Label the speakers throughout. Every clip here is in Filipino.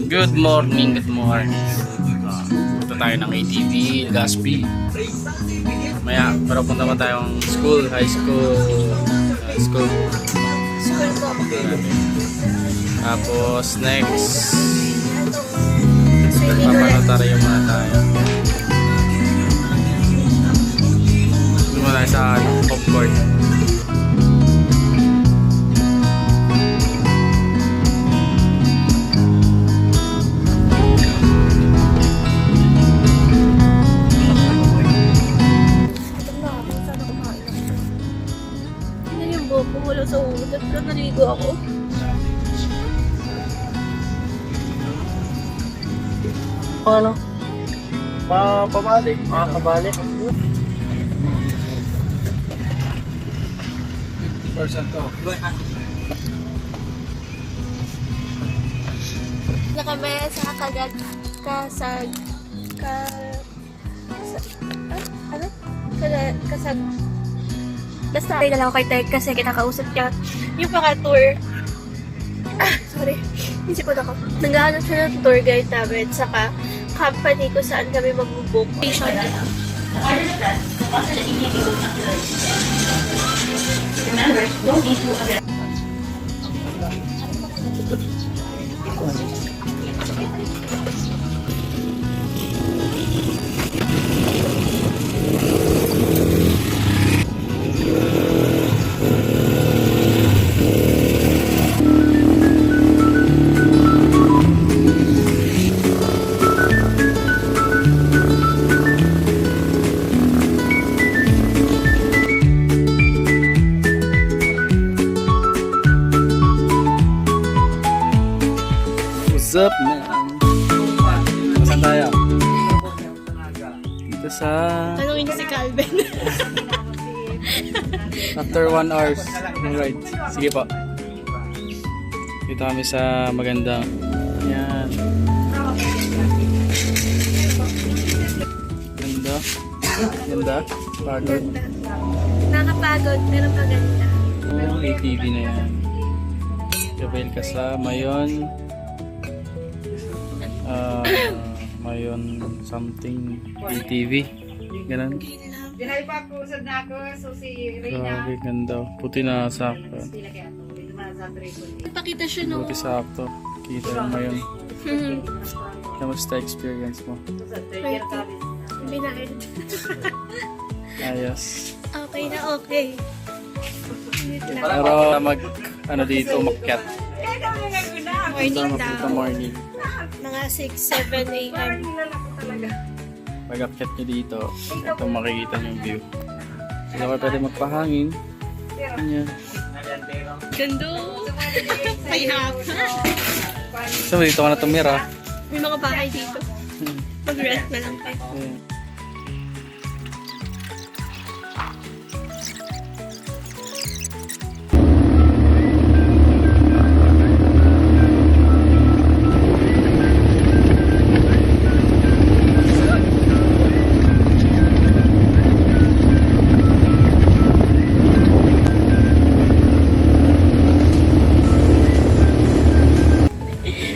Speaker 1: Good morning, good morning. Punta tayo ng ATV, Gaspi. Maya, pero punta pa tayong school, high school. School
Speaker 2: po.
Speaker 1: Tapos next, papanotaryo muna tayo. Muna tayo sa popcorn.
Speaker 2: Wala sa ulo, pero naligo ako.
Speaker 1: Ano? Pabalik. Pabalik. Person to.
Speaker 2: Na kami sa kasag basta ay dalawa kay Ted kasi kinakausap niya yung paka-tour. Sorry. Isipon ako. Naghahanap siya ng tour guide namin saka company kung saan kami mag-book. Station na lang.
Speaker 1: What's up, man? Saan tayo? Dito sa...
Speaker 2: Tanungin niyo si Calvin.
Speaker 1: After 1 hours ng ride. Sige po. Dito kami sa magandang... Yan. Ganda. Ganda. Pagod.
Speaker 2: Nakapagod pero maganda.
Speaker 1: Oh, ATV na yan. Gabriel kasama yun. Mayon something ATV. Ganun.
Speaker 3: Dinay pa ko sa nako so si Rina.
Speaker 1: Grabe, ganda. Puti na sakto.
Speaker 2: Pakita siya no.
Speaker 1: Buti sakto. Kita yung mayon. Kamusta experience mo?
Speaker 2: Binayad.
Speaker 1: Ayos.
Speaker 2: Okay na okay.
Speaker 1: Pero ano dito, umakyat.
Speaker 2: Morning
Speaker 1: Ito
Speaker 2: daw.
Speaker 1: morning.
Speaker 2: Mga 6-7 a.m.
Speaker 1: Pag-akyat nyo dito, ito makikita nyo yung view. Hindi ka pwede magpahangin. Ganyan.
Speaker 2: Gando. Payhap.
Speaker 1: So, dito ka na tumira.
Speaker 2: May mga bahay dito. Mag-rent na lang tayo.
Speaker 1: Ayan.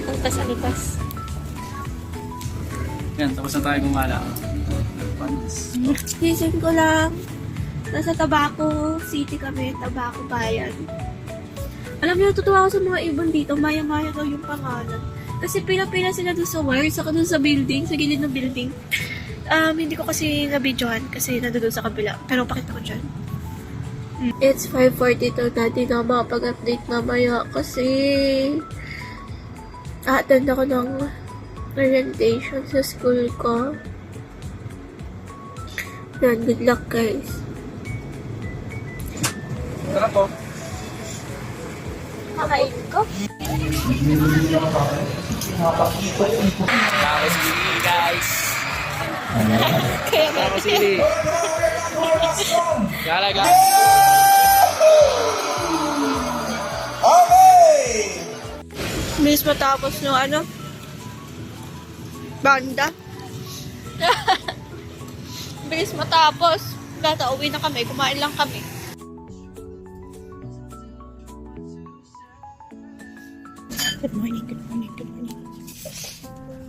Speaker 2: Ang tas-alitas.
Speaker 1: Yan, tapos na tayo gumala.
Speaker 2: Gising ko lang. Nasa Tabaco City kami. Tabaco Bayan. Alam niyo, natutuwa ako sa mga ibon dito. Maya-maya daw yung pangalan. Kasi pila-pila sila doon sa wire. Saka doon sa building. Sa gilid ng building. Hindi ko kasi nabidyohan. Kasi nandun sa kabila. Pero pakita ko dyan. It's 5:42 natin na makapag-update mamaya. Kasi attend ako ng orientation sa school ko. Yan, good luck guys.
Speaker 1: Tara po.
Speaker 2: Kakain ko?
Speaker 1: Tapos sili, guys.
Speaker 2: Kaya
Speaker 1: Tapos sili. Galaga.
Speaker 2: Bilis matapos no ano? Banda. Bilis matapos. Data, uwi na kami. Kumain lang kami. Good morning, good morning, good morning.